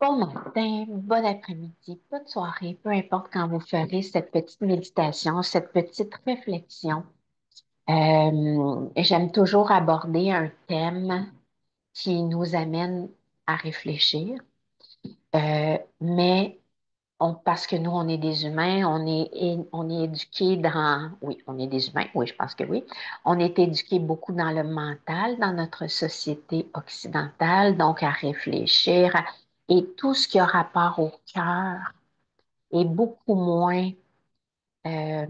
Bon matin, bon après-midi, bonne soirée, peu importe quand vous ferez cette petite méditation, cette petite réflexion. J'aime toujours aborder un thème qui nous amène à réfléchir, mais parce que nous, on est des humains, on est éduqués oui, on est des humains, oui, je pense que oui. On est éduqués beaucoup dans le mental, dans notre société occidentale, donc à réfléchir, et tout ce qui a rapport au cœur est beaucoup moins euh,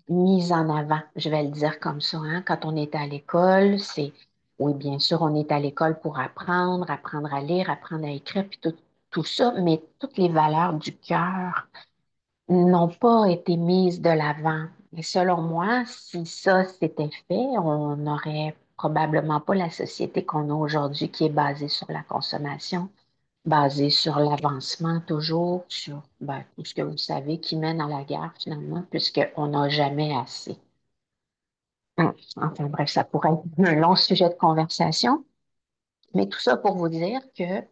mis en avant, je vais le dire comme ça, hein. Quand on est à l'école, oui, bien sûr, on est à l'école pour apprendre, apprendre à lire, apprendre à écrire, puis tout ça, mais toutes les valeurs du cœur n'ont pas été mises de l'avant. Et selon moi, si ça s'était fait, on n'aurait probablement pas la société qu'on a aujourd'hui qui est basée sur la consommation, basée sur l'avancement toujours, sur tout ce que vous savez qui mène à la guerre finalement, puisqu'on n'a jamais assez. Enfin bref, ça pourrait être un long sujet de conversation. Mais tout ça pour vous dire que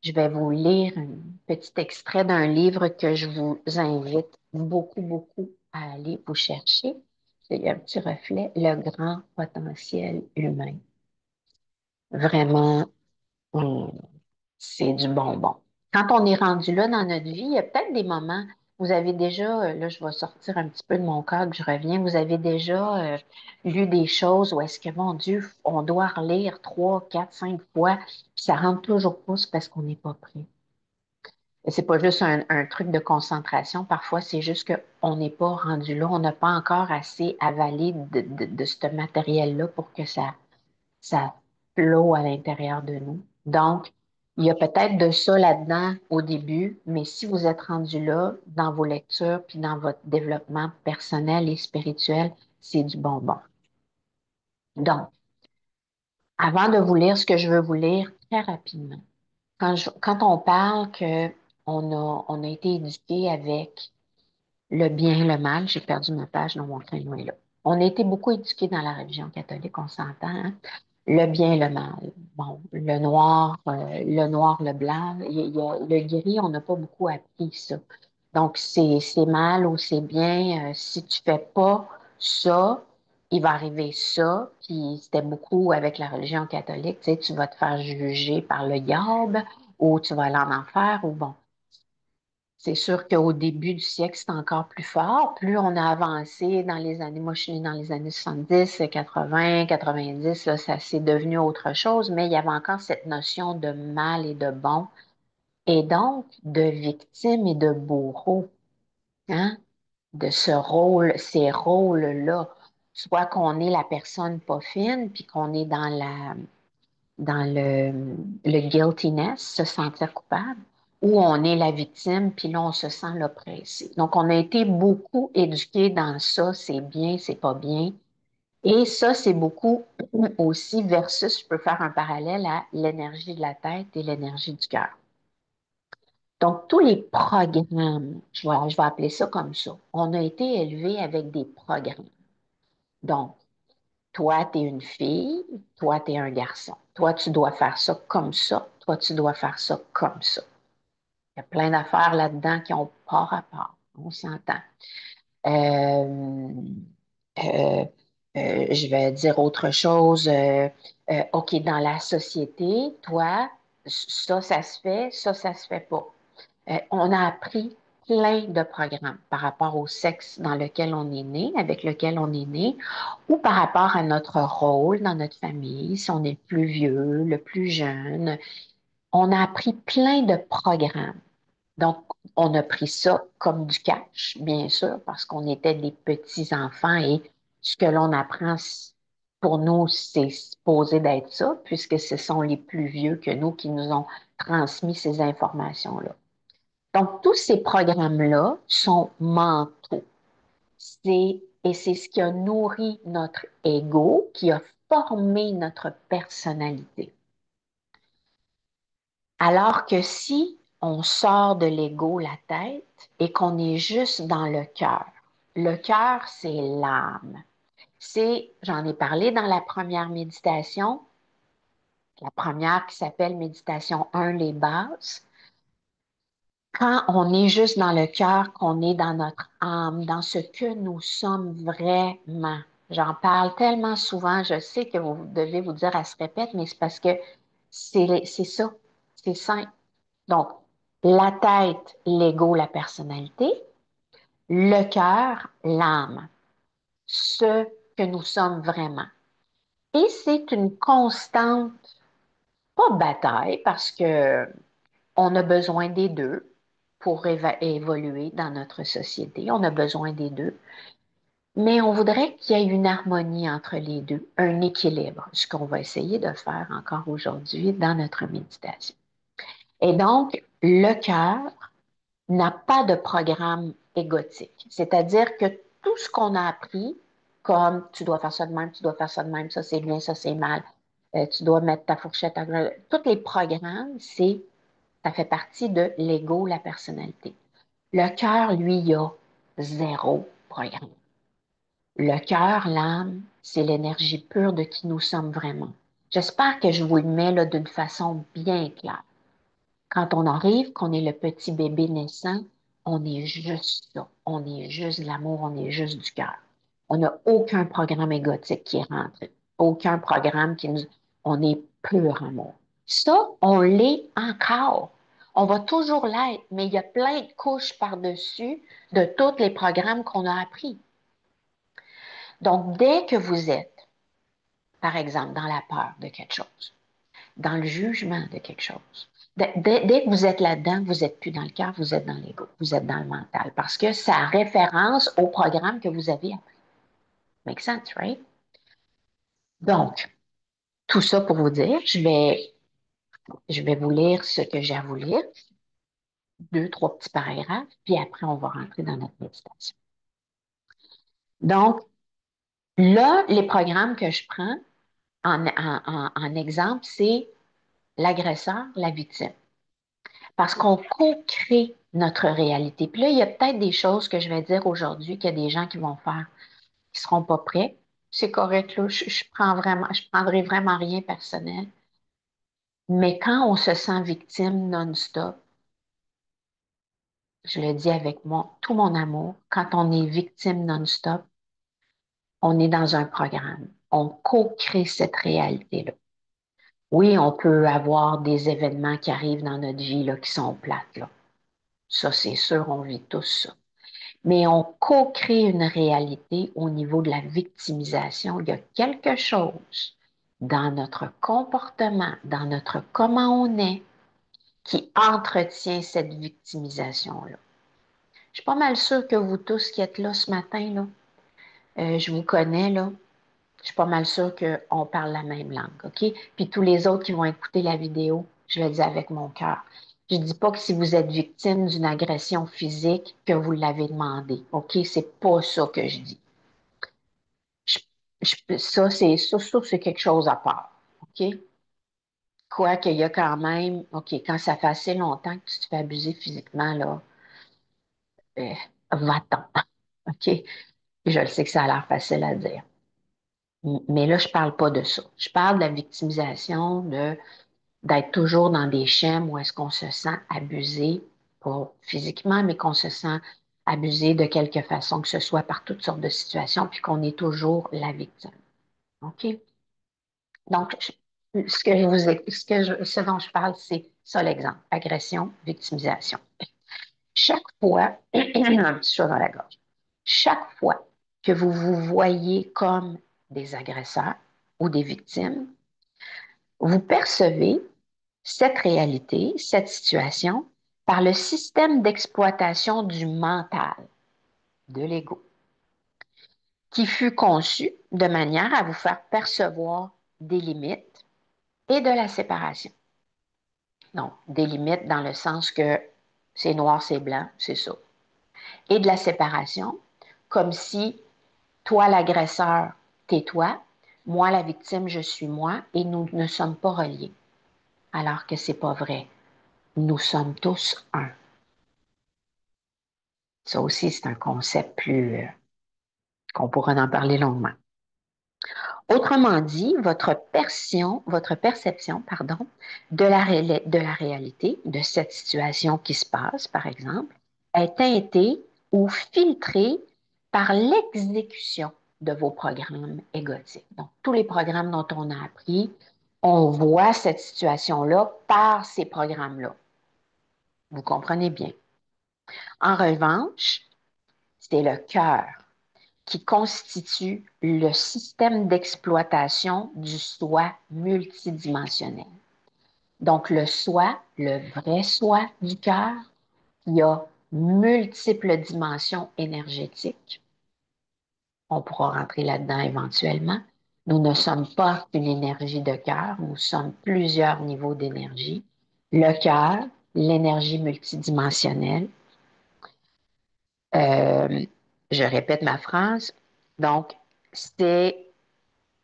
je vais vous lire un petit extrait d'un livre que je vous invite beaucoup, beaucoup à aller vous chercher. C'est un petit reflet, Le grand potentiel humain. Vraiment, hum, c'est du bonbon. Quand on est rendu là dans notre vie, il y a peut-être des moments, vous avez déjà, là je vais sortir un petit peu de mon cadre, je reviens, vous avez déjà lu des choses où est-ce que, mon Dieu, on doit relire 3, 4, 5 fois, puis ça rentre toujours pas, c'est parce qu'on n'est pas prêt. Et c'est pas juste un truc de concentration, parfois c'est juste qu'on n'est pas rendu là, on n'a pas encore assez avalé de ce matériel-là pour que ça flot à l'intérieur de nous. Donc, il y a peut-être de ça là-dedans au début, mais si vous êtes rendu là dans vos lectures puis dans votre développement personnel et spirituel, c'est du bonbon. Donc, avant de vous lire ce que je veux vous lire très rapidement, quand on parle que on a été éduqué avec le bien et le mal, j'ai perdu ma page dans mon crayon est là. On a été beaucoup éduqués dans la religion catholique, on s'entend, hein? Le bien et le mal. Bon, le noir, le blanc. Le gris, on n'a pas beaucoup appris ça. Donc, c'est mal ou c'est bien. Si tu fais pas ça, il va arriver ça. Puis, c'était beaucoup avec la religion catholique. Tu sais, tu vas te faire juger par le diable ou tu vas aller en enfer ou bon. C'est sûr qu'au début du siècle, c'est encore plus fort. Plus on a avancé dans les années, moi je suis née dans les années 70, 80, 90, là, ça s'est devenu autre chose, mais il y avait encore cette notion de mal et de bon, et donc de victime et de bourreau, hein, de ces rôles-là. Soit qu'on est la personne pas fine, puis qu'on est dans le guiltiness, se sentir coupable, ou on est la victime, puis là, on se sent l'oppressé. Donc, on a été beaucoup éduqués dans ça, c'est bien, c'est pas bien. Et ça, c'est beaucoup aussi versus, je peux faire un parallèle à l'énergie de la tête et l'énergie du cœur. Donc, tous les programmes, je vais appeler ça comme ça, on a été élevés avec des programmes. Donc, toi, tu es une fille, toi, tu es un garçon. Toi, tu dois faire ça comme ça, toi, tu dois faire ça comme ça. Il y a plein d'affaires là-dedans qui ont pas rapport. On s'entend. Euh, euh, je vais dire autre chose. OK, dans la société, toi, ça se fait, ça se fait pas. On a appris plein de programmes par rapport au sexe dans lequel on est né, avec lequel on est né, ou par rapport à notre rôle dans notre famille, si on est le plus vieux, le plus jeune. On a appris plein de programmes. Donc, on a pris ça comme du cash, bien sûr, parce qu'on était des petits-enfants et ce que l'on apprend, pour nous, c'est supposé d'être ça, puisque ce sont les plus vieux que nous qui nous ont transmis ces informations-là. Donc, tous ces programmes-là sont mentaux. Et c'est ce qui a nourri notre ego, qui a formé notre personnalité. Alors que si on sort de l'ego, la tête, et qu'on est juste dans le cœur, c'est l'âme. J'en ai parlé dans la première méditation, la première qui s'appelle méditation 1, les bases. Quand on est juste dans le cœur, qu'on est dans notre âme, dans ce que nous sommes vraiment. J'en parle tellement souvent, je sais que vous devez vous dire, elle se répète, mais c'est parce que c'est ça, c'est simple. Donc, la tête, l'ego, la personnalité, le cœur, l'âme, ce que nous sommes vraiment. Et c'est une constante, pas bataille, parce que on a besoin des deux pour évoluer dans notre société. On a besoin des deux. Mais on voudrait qu'il y ait une harmonie entre les deux, un équilibre, ce qu'on va essayer de faire encore aujourd'hui dans notre méditation. Et donc, le cœur n'a pas de programme égotique. C'est-à-dire que tout ce qu'on a appris, comme tu dois faire ça de même, tu dois faire ça de même, ça c'est bien, ça c'est mal, tu dois mettre ta fourchette à... Tous les programmes, ça fait partie de l'ego, la personnalité. Le cœur, lui, il a zéro programme. Le cœur, l'âme, c'est l'énergie pure de qui nous sommes vraiment. J'espère que je vous le mets là d'une façon bien claire. Quand on arrive, qu'on est le petit bébé naissant, on est juste ça. On est juste de l'amour, on est juste du cœur. On n'a aucun programme égotique qui est rentré. Aucun programme qui nous... On est pur amour. Ça, on l'est encore. On va toujours l'être, mais il y a plein de couches par-dessus de tous les programmes qu'on a appris. Donc, dès que vous êtes, par exemple, dans la peur de quelque chose, dans le jugement de quelque chose. Dès que vous êtes là-dedans, vous n'êtes plus dans le cœur, vous êtes dans l'ego, vous êtes dans le mental, parce que ça a référence au programme que vous avez appris. Make sense, right? Donc, tout ça pour vous dire, je vais vous lire ce que j'ai à vous lire, deux, trois petits paragraphes, puis après, on va rentrer dans notre méditation. Donc, là, les programmes que je prends en exemple, c'est l'agresseur, la victime. Parce qu'on co-crée notre réalité. Puis là, il y a peut-être des choses que je vais dire aujourd'hui qu'il y a des gens qui vont faire, qui seront pas prêts. C'est correct, là. Je prendrai vraiment rien personnel. Mais quand on se sent victime non-stop, je le dis avec tout mon amour, quand on est victime non-stop, on est dans un programme. On co-crée cette réalité-là. Oui, on peut avoir des événements qui arrivent dans notre vie là, qui sont plates, là. Ça, c'est sûr, on vit tous ça. Mais on co-crée une réalité au niveau de la victimisation. Il y a quelque chose dans notre comportement, dans notre comment on est, qui entretient cette victimisation-là. Je suis pas mal sûre que vous tous qui êtes là ce matin, là, je vous connais, là, je suis pas mal sûre qu'on parle la même langue, OK? Puis tous les autres qui vont écouter la vidéo, je le dis avec mon cœur. Je dis pas que si vous êtes victime d'une agression physique, que vous l'avez demandé, OK? C'est pas ça que je dis. Je- ça, c'est quelque chose à part, OK? Quoi qu'il y a quand même, OK, quand ça fait assez longtemps que tu te fais abuser physiquement, là, euh, va-t'en, OK? Je le sais que ça a l'air facile à dire. Mais là, je parle pas de ça. Je parle de la victimisation, d'être toujours dans des schèmes où est-ce qu'on se sent abusé, pas physiquement, mais qu'on se sent abusé de quelque façon, que ce soit par toutes sortes de situations, puis qu'on est toujours la victime. OK? Donc, ce dont je parle, c'est ça l'exemple. Agression, victimisation. Chaque fois, un petit chat dans la gorge. Chaque fois que vous vous voyez comme des agresseurs ou des victimes, vous percevez cette réalité, cette situation, par le système d'exploitation du mental, de l'ego, qui fut conçu de manière à vous faire percevoir des limites et de la séparation. Donc, des limites dans le sens que c'est noir, c'est blanc, c'est ça. Et de la séparation, comme si toi, l'agresseur, t'es toi, moi, la victime, je suis moi, et nous ne sommes pas reliés. Alors que c'est pas vrai. Nous sommes tous un. Ça aussi, c'est un concept plus qu'on pourra en parler longuement. Autrement dit, votre perception, pardon, de la réalité, de cette situation qui se passe, par exemple, est teintée ou filtrée par l'exécution de vos programmes égotiques. Donc, tous les programmes dont on a appris, on voit cette situation-là par ces programmes-là. Vous comprenez bien. En revanche, c'est le cœur qui constitue le système d'exploitation du soi multidimensionnel. Donc, le soi, le vrai soi du cœur, qui a multiples dimensions énergétiques. On pourra rentrer là-dedans éventuellement. Nous ne sommes pas une énergie de cœur, nous sommes plusieurs niveaux d'énergie. Le cœur, l'énergie multidimensionnelle. Euh, je répète ma phrase. Donc, c'est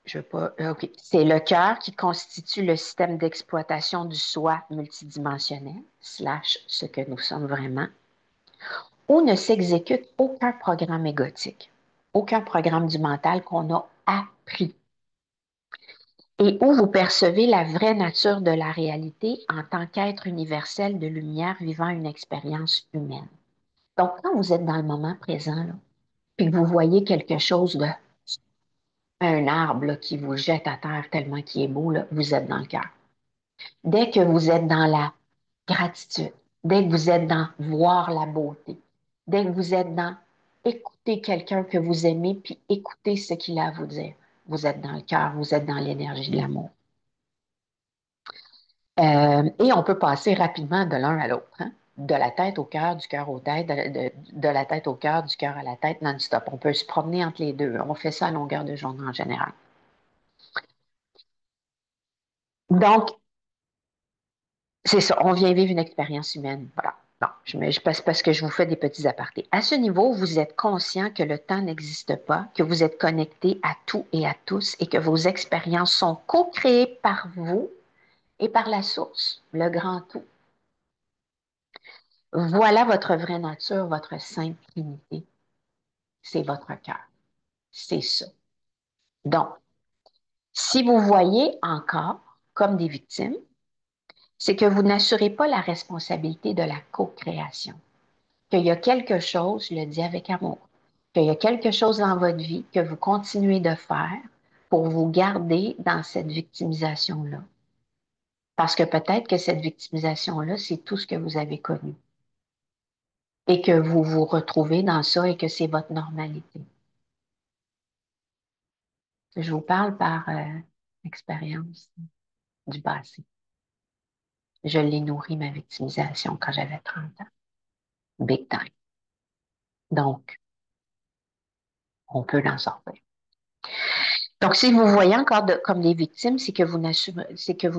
Je veux pas. OK. C'est le cœur qui constitue le système d'exploitation du soi multidimensionnel, slash ce que nous sommes vraiment, où ne s'exécute aucun programme égotique, aucun programme du mental qu'on a appris, et où vous percevez la vraie nature de la réalité en tant qu'être universel de lumière vivant une expérience humaine. Donc, quand vous êtes dans le moment présent, là, puis que vous voyez quelque chose de un arbre là, qui vous jette à terre tellement qu'il est beau, là, vous êtes dans le cœur. Dès que vous êtes dans la gratitude, dès que vous êtes dans voir la beauté, dès que vous êtes dans écouter quelqu'un que vous aimez, puis écouter ce qu'il a à vous dire, vous êtes dans le cœur, vous êtes dans l'énergie de l'amour. Et on peut passer rapidement de l'un à l'autre, hein? De la tête au cœur, du cœur aux têtes, de la tête au cœur, du cœur à la tête, non-stop. On peut se promener entre les deux. On fait ça à longueur de journée en général. Donc, c'est ça, on vient vivre une expérience humaine. Voilà. Bon, je passe parce que je vous fais des petits apartés. À ce niveau, vous êtes conscient que le temps n'existe pas, que vous êtes connecté à tout et à tous et que vos expériences sont co-créées par vous et par la source, le grand tout. Voilà votre vraie nature, votre sainte trinité. C'est votre cœur. C'est ça. Donc, si vous voyez encore comme des victimes, c'est que vous n'assurez pas la responsabilité de la co-création. Qu'il y a quelque chose, je le dis avec amour, qu'il y a quelque chose dans votre vie que vous continuez de faire pour vous garder dans cette victimisation-là. Parce que peut-être que cette victimisation-là, c'est tout ce que vous avez connu et que vous vous retrouvez dans ça et que c'est votre normalité. Je vous parle par expérience du passé. Je l'ai nourri, ma victimisation, quand j'avais 30 ans. Big time. Donc, on peut l'en sortir. Donc, si vous voyez encore comme des victimes, c'est que vous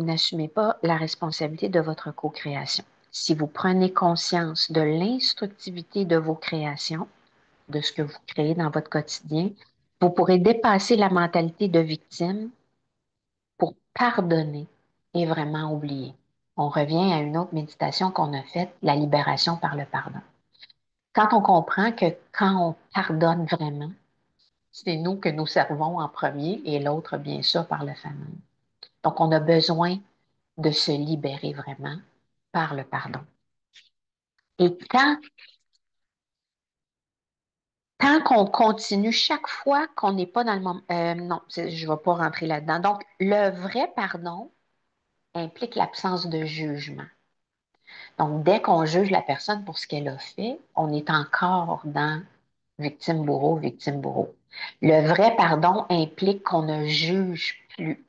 n'assumez pas la responsabilité de votre co-création. Si vous prenez conscience de l'instructivité de vos créations, de ce que vous créez dans votre quotidien, vous pourrez dépasser la mentalité de victime pour pardonner et vraiment oublier. On revient à une autre méditation qu'on a faite, la libération par le pardon. Quand on comprend que quand on pardonne vraiment, c'est nous que nous servons en premier et l'autre, bien sûr, par le famille. Donc, on a besoin de se libérer vraiment par le pardon. Et tant qu'on continue, chaque fois qu'on n'est pas dans le moment, non, je ne vais pas rentrer là-dedans. Donc, le vrai pardon implique l'absence de jugement. Donc, dès qu'on juge la personne pour ce qu'elle a fait, on est encore dans victime-bourreau, victime-bourreau. Le vrai pardon implique qu'on ne juge plus.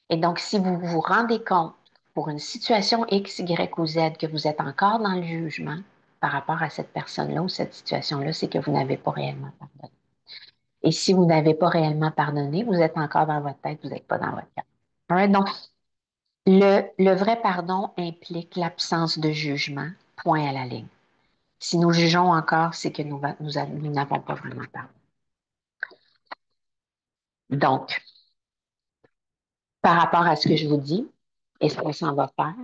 Et donc, si vous vous rendez compte pour une situation X, Y ou Z que vous êtes encore dans le jugement par rapport à cette personne-là ou cette situation-là, c'est que vous n'avez pas réellement pardonné. Et si vous n'avez pas réellement pardonné, vous êtes encore dans votre tête, vous n'êtes pas dans votre cœur. Right? Donc, le vrai pardon implique l'absence de jugement, point à la ligne. Si nous jugeons encore, c'est que nous n'avons pas vraiment pardonné. Donc, par rapport à ce que je vous dis et ce qu'on s'en va faire,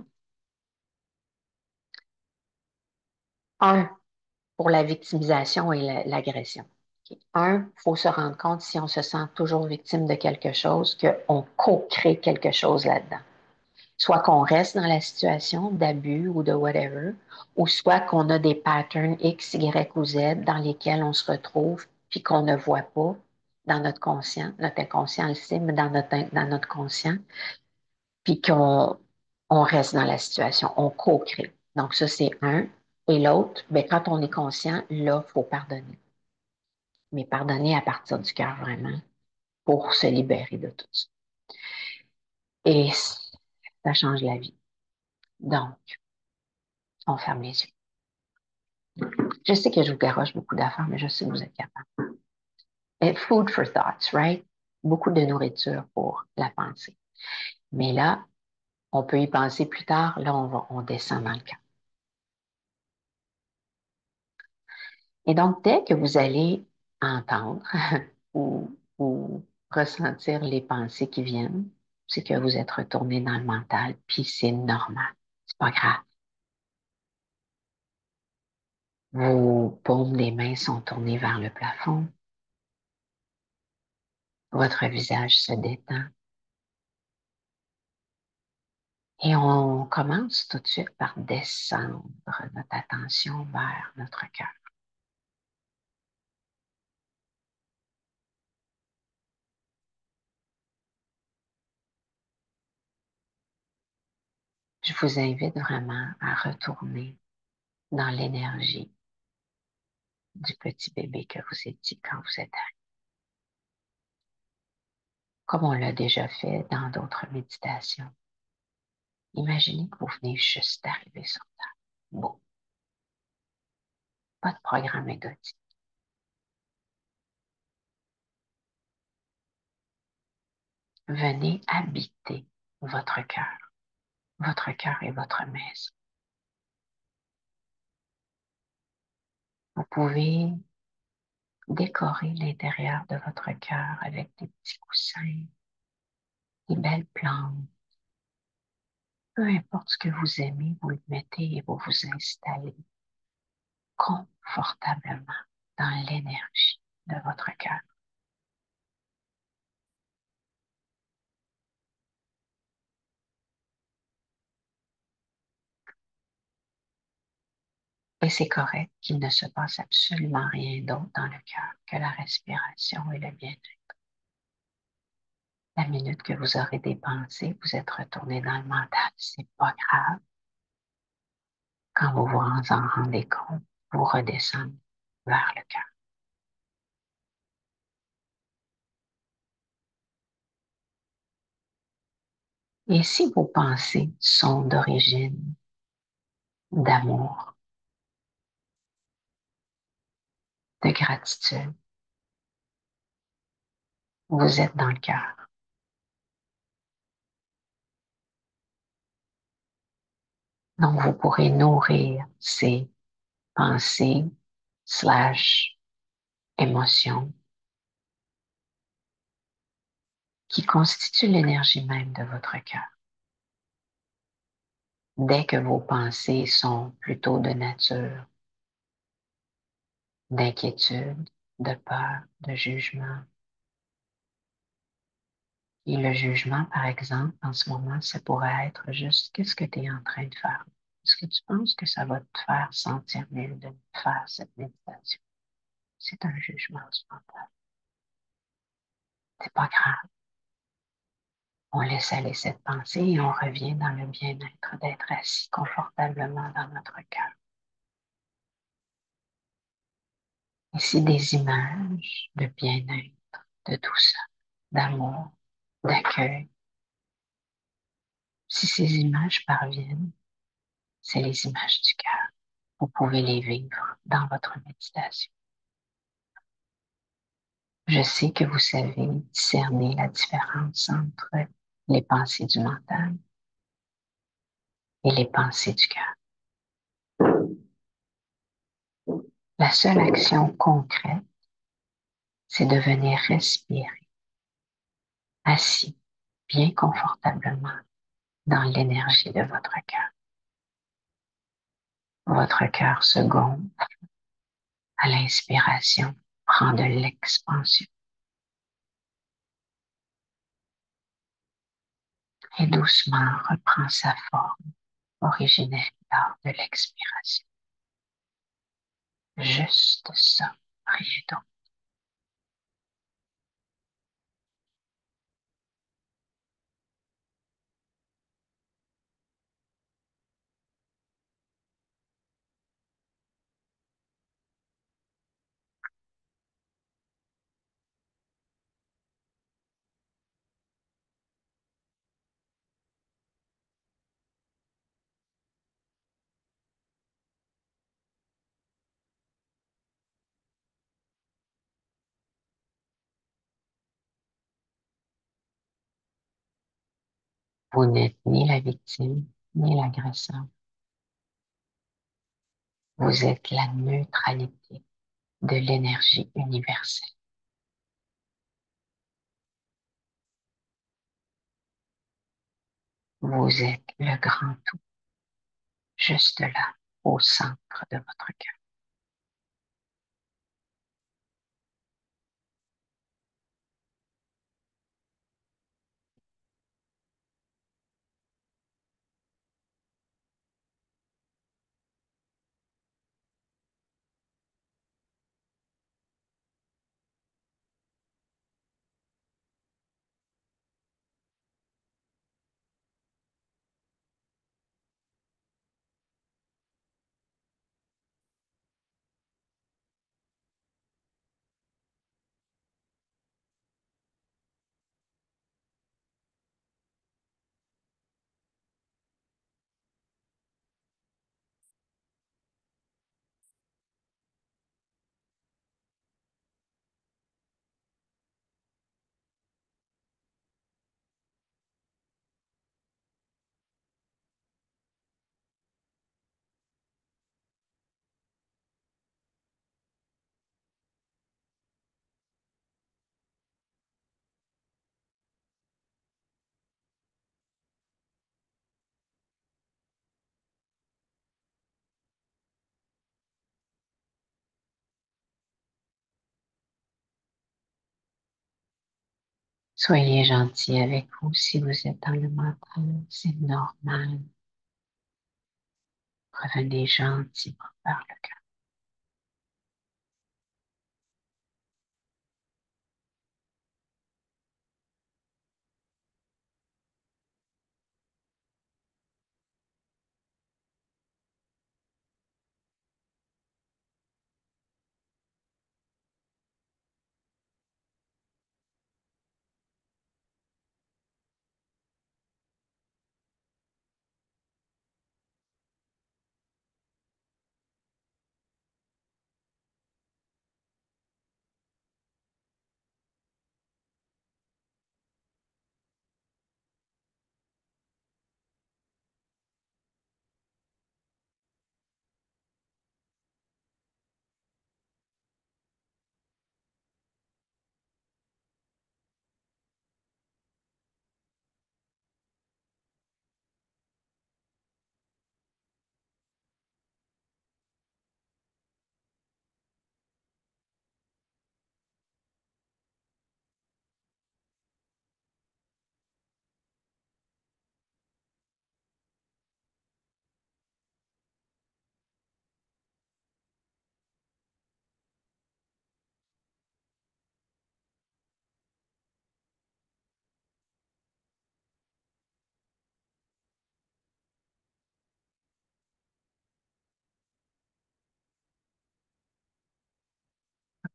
un, pour la victimisation et l'agression. Un, il faut se rendre compte si on se sent toujours victime de quelque chose, qu'on co-crée quelque chose là-dedans. Soit qu'on reste dans la situation d'abus ou de whatever, ou soit qu'on a des patterns X, Y ou Z dans lesquels on se retrouve puis qu'on ne voit pas dans notre conscient. Notre inconscient le sait, mais dans notre conscient, puis qu'on reste dans la situation, on co-crée. Donc ça, c'est un. Et l'autre, ben, quand on est conscient, là, il faut pardonner. Mais pardonner à partir du cœur vraiment pour se libérer de tout ça. Et ça change la vie. Donc, on ferme les yeux. Je sais que je vous garoche beaucoup d'affaires, mais je sais que vous êtes capable. Et food for thoughts, right? Beaucoup de nourriture pour la pensée. Mais là, on peut y penser plus tard. Là, on descend dans le cœur. Et donc, dès que vous allez entendre ou ressentir les pensées qui viennent, c'est que vous êtes retourné dans le mental, puis c'est normal. C'est pas grave. Vos paumes des mains sont tournées vers le plafond. Votre visage se détend. Et on commence tout de suite par descendre notre attention vers notre cœur. Je vous invite vraiment à retourner dans l'énergie du petit bébé que vous étiez quand vous êtes arrivé. Comme on l'a déjà fait dans d'autres méditations. Imaginez que vous venez juste d'arriver sur Terre. Bon, pas de programme égotique. Venez habiter votre cœur. Votre cœur est votre maison. Vous pouvez décorer l'intérieur de votre cœur avec des petits coussins, des belles plantes. Peu importe ce que vous aimez, vous le mettez et vous vous installez confortablement dans l'énergie de votre cœur. Et c'est correct qu'il ne se passe absolument rien d'autre dans le cœur que la respiration et le bien-être. La minute que vous aurez des pensées, vous êtes retourné dans le mental, c'est pas grave. Quand vous vous en rendez compte, vous redescendez vers le cœur. Et si vos pensées sont d'origine d'amour, de gratitude, vous êtes dans le cœur. Donc, vous pourrez nourrir ces pensées slash émotions qui constituent l'énergie même de votre cœur. Dès que vos pensées sont plutôt de nature d'inquiétude, de peur, de jugement, et le jugement, par exemple, en ce moment, ça pourrait être juste qu'est-ce que tu es en train de faire? Est-ce que tu penses que ça va te faire sentir mieux de faire cette méditation? C'est un jugement du mental. C'est pas grave. On laisse aller cette pensée et on revient dans le bien-être d'être assis confortablement dans notre cœur. Ici, des images de bien-être, de douceur, d'amour, d'accueil. Si ces images parviennent, c'est les images du cœur. Vous pouvez les vivre dans votre méditation. Je sais que vous savez discerner la différence entre les pensées du mental et les pensées du cœur. La seule action concrète, c'est de venir respirer, assis, bien confortablement dans l'énergie de votre cœur. Votre cœur se gonfle à l'inspiration, prend de l'expansion et doucement reprend sa forme originelle lors de l'expiration. Juste ça, rien d'autre. Vous n'êtes ni la victime, ni l'agresseur. Vous êtes la neutralité de l'énergie universelle. Vous êtes le grand tout, juste là, au centre de votre cœur. Soyez gentil avec vous si vous êtes dans le mental, c'est normal. Revenez gentiment vers le cœur.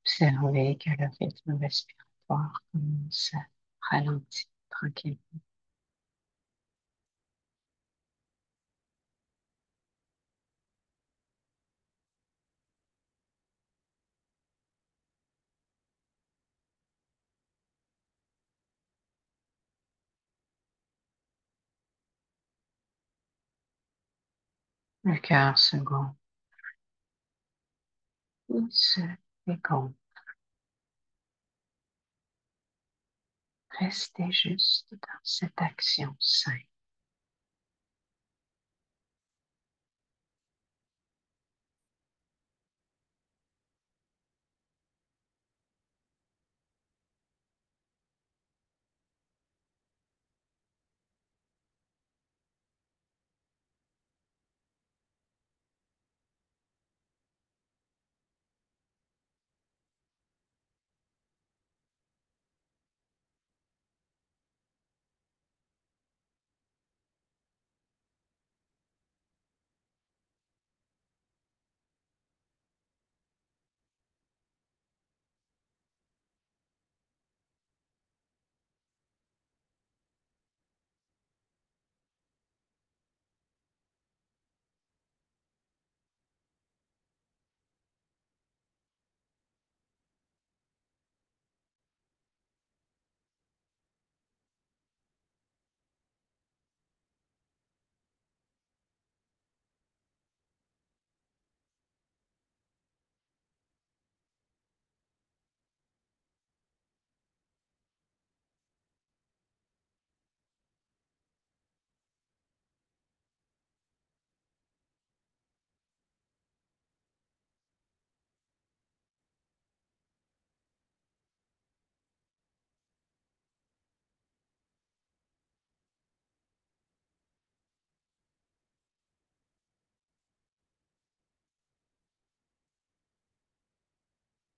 Observez que le rythme respiratoire commence à ralentir tranquillement. Le cœur se gonfle, il se dégonfle. Restez juste dans cette action simple.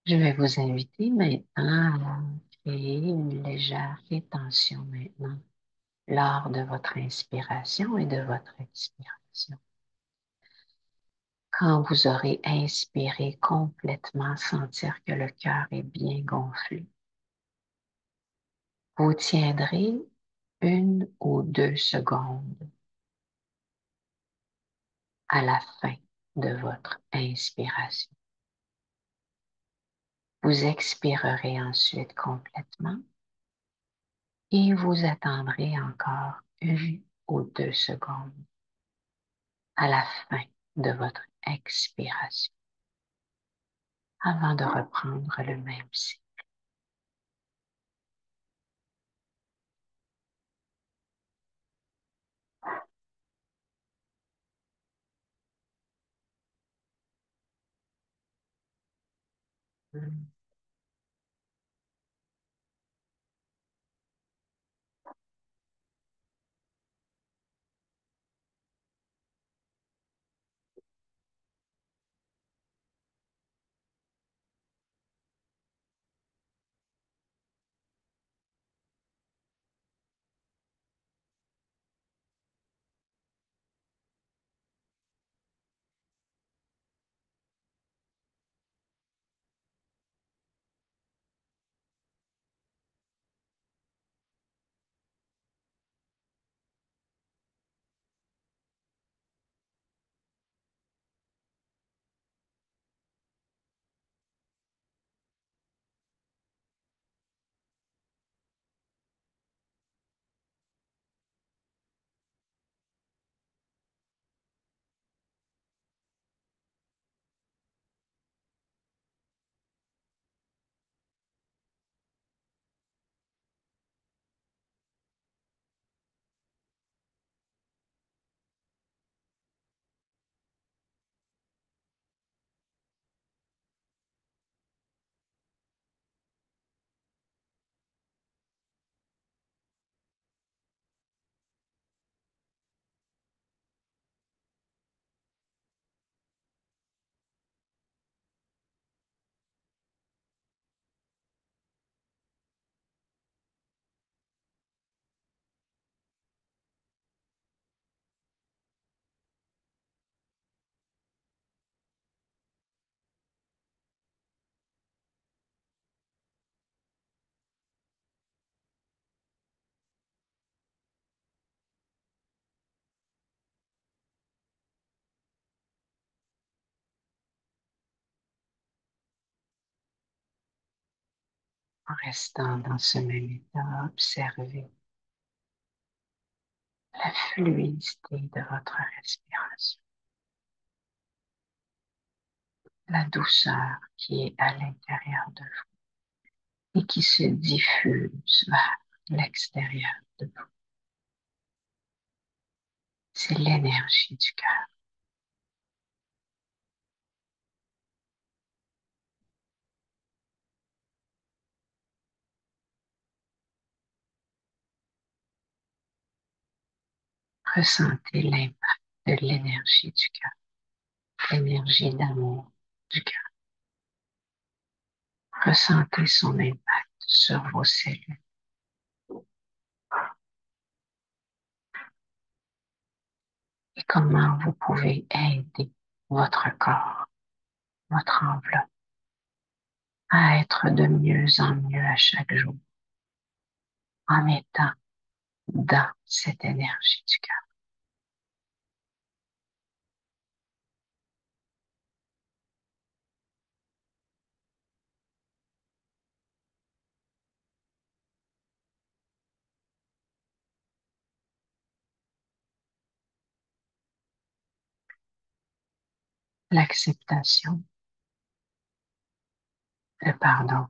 Je vais vous inviter maintenant à créer une légère rétention maintenant lors de votre inspiration et de votre expiration. Quand vous aurez inspiré complètement, sentir que le cœur est bien gonflé, vous tiendrez 1 ou 2 secondes à la fin de votre inspiration. Vous expirerez ensuite complètement et vous attendrez encore 1 ou 2 secondes à la fin de votre expiration avant de reprendre le même cycle. En restant dans ce même état, observez la fluidité de votre respiration, la douceur qui est à l'intérieur de vous et qui se diffuse vers l'extérieur de vous. C'est l'énergie du cœur. Ressentez l'impact de l'énergie du cœur, l'énergie d'amour du cœur. Ressentez son impact sur vos cellules. Et comment vous pouvez aider votre corps, votre enveloppe, à être de mieux en mieux à chaque jour en étant dans cette énergie du cœur. L'acceptation, le pardon,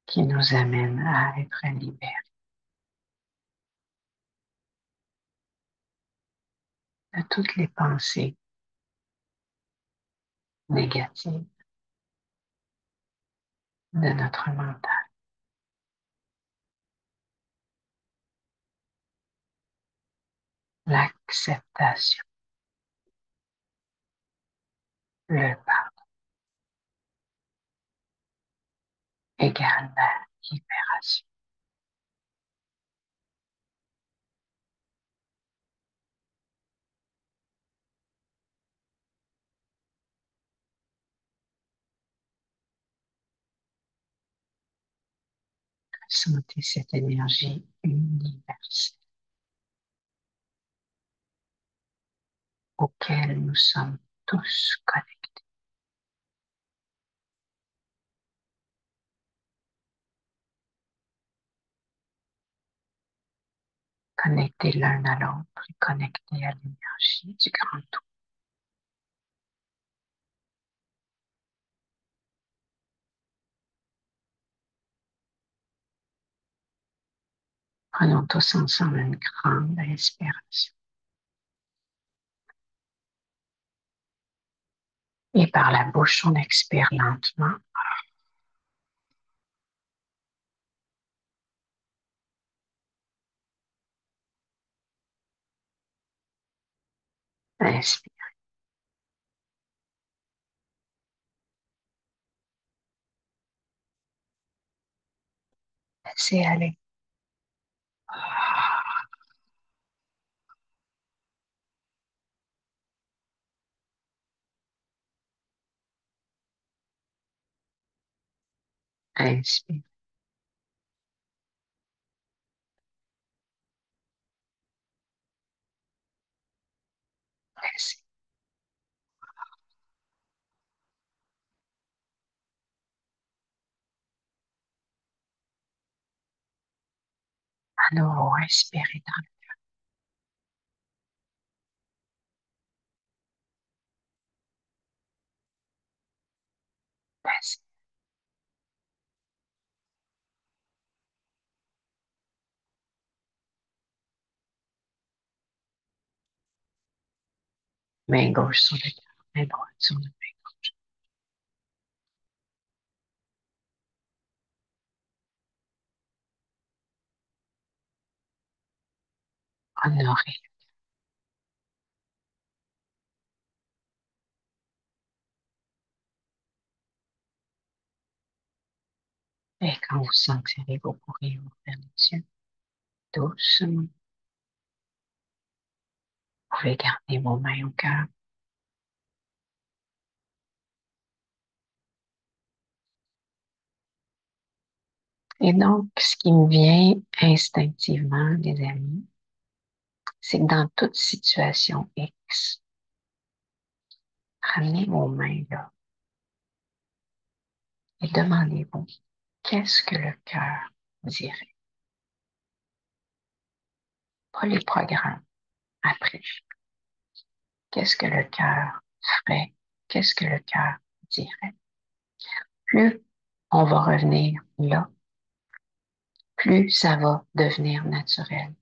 qui nous amène à être libérés de toutes les pensées négatives de notre mental. l'acceptation, le pardon égale la libération. Ressentez cette énergie universelle auquel nous sommes tous connectés. Connectés l'un à l'autre et connectés à l'énergie du grand tout. Prenons tous ensemble une grande inspiration. Et par la bouche, on expire lentement. Inspire, laissez aller. Inspire, laissez. À nouveau, inspirez dans le laissez. Main gauche sur le cœur, main droite sur le main gauche. Honorez. Et quand vous sentirez, vous pourrez ouvrir les yeux doucement. Vous pouvez garder vos mains au cœur. Et donc, ce qui me vient instinctivement, les amis, c'est que dans toute situation X, ramenez vos mains là et demandez-vous, qu'est-ce que le cœur dirait? Pas les programmes après. Qu'est-ce que le cœur ferait? Qu'est-ce que le cœur dirait? Plus on va revenir là, plus ça va devenir naturel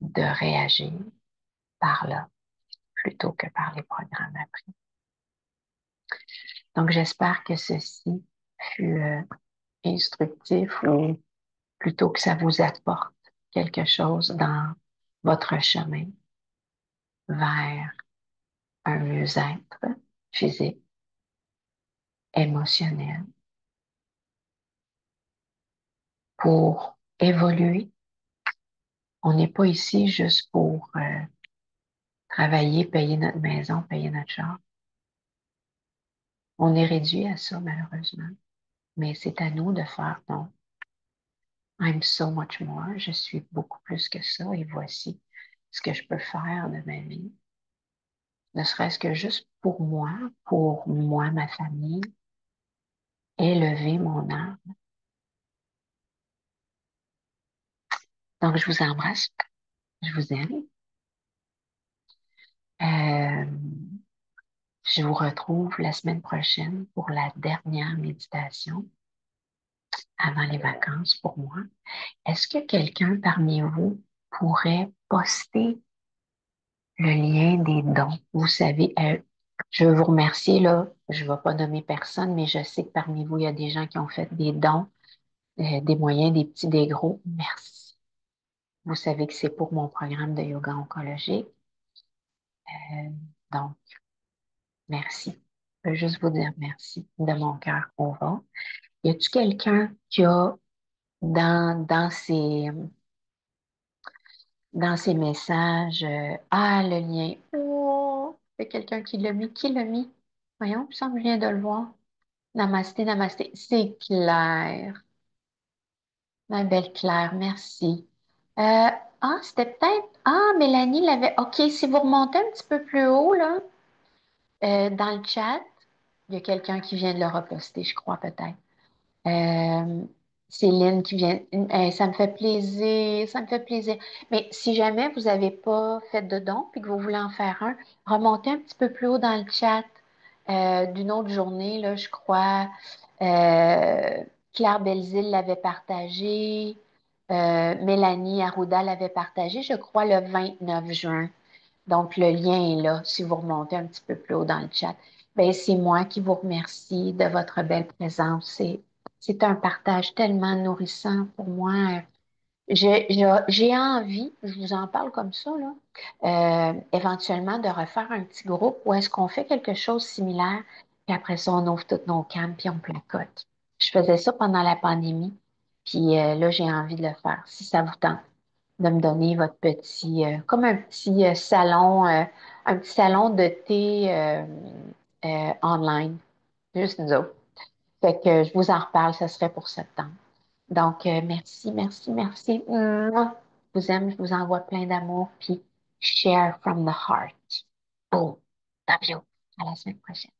de réagir par là plutôt que par les programmes après. Donc, j'espère que ceci fut instructif ou plutôt que ça vous apporte quelque chose dans votre chemin vers un mieux-être physique, émotionnel, pour évoluer. On n'est pas ici juste pour travailler, payer notre maison, payer notre chambre. On est réduit à ça, malheureusement. Mais c'est à nous de faire non. I'm so much more. Je suis beaucoup plus que ça et voici ce que je peux faire de ma vie. Ne serait-ce que juste pour moi, ma famille, élever mon âme. Donc, je vous embrasse. Je vous aime. Euh, je vous retrouve la semaine prochaine pour la dernière méditation avant les vacances pour moi. Est-ce que quelqu'un parmi vous pourrait poster le lien des dons? Vous savez, je veux vous remercier là. Je ne vais pas nommer personne, mais je sais que parmi vous, il y a des gens qui ont fait des dons, des moyens, des petits, des gros. Merci. Vous savez que c'est pour mon programme de yoga oncologique. Euh, donc, merci. Je veux juste vous dire merci de mon cœur au va. Y a-tu quelqu'un qui a dans ses messages, ah, le lien. Oh, il y a quelqu'un qui l'a mis. Qui l'a mis? Voyons, il me semble que je viens de le voir. Namasté, namasté. C'est Claire. Ma belle Claire, merci. C'était peut-être. Ah, Mélanie l'avait. OK, si vous remontez un petit peu plus haut, là, dans le chat, il y a quelqu'un qui vient de le reposter, je crois, peut-être. Euh, Céline qui vient. Ça me fait plaisir, ça me fait plaisir. Mais si jamais vous n'avez pas fait de don puis que vous voulez en faire un, remontez un petit peu plus haut dans le chat d'une autre journée, là, je crois. Euh, Claire Belzile l'avait partagé. Mélanie Arruda l'avait partagé, je crois, le 29 juin. Donc, le lien est là, si vous remontez un petit peu plus haut dans le chat. Ben, c'est moi qui vous remercie de votre belle présence. C'est un partage tellement nourrissant pour moi. J'ai envie, je vous en parle comme ça, là, éventuellement de refaire un petit groupe où est-ce qu'on fait quelque chose de similaire, puis après ça, on ouvre toutes nos cams, puis on placote. Je faisais ça pendant la pandémie, puis là, j'ai envie de le faire, si ça vous tente de me donner votre petit, comme un petit salon de thé online, juste nous autres. Fait que je vous en reparle, ça serait pour septembre. Donc, merci, merci, merci. Mouah. Je vous aime, je vous envoie plein d'amour, puis share from the heart. Oh, love you. À la semaine prochaine.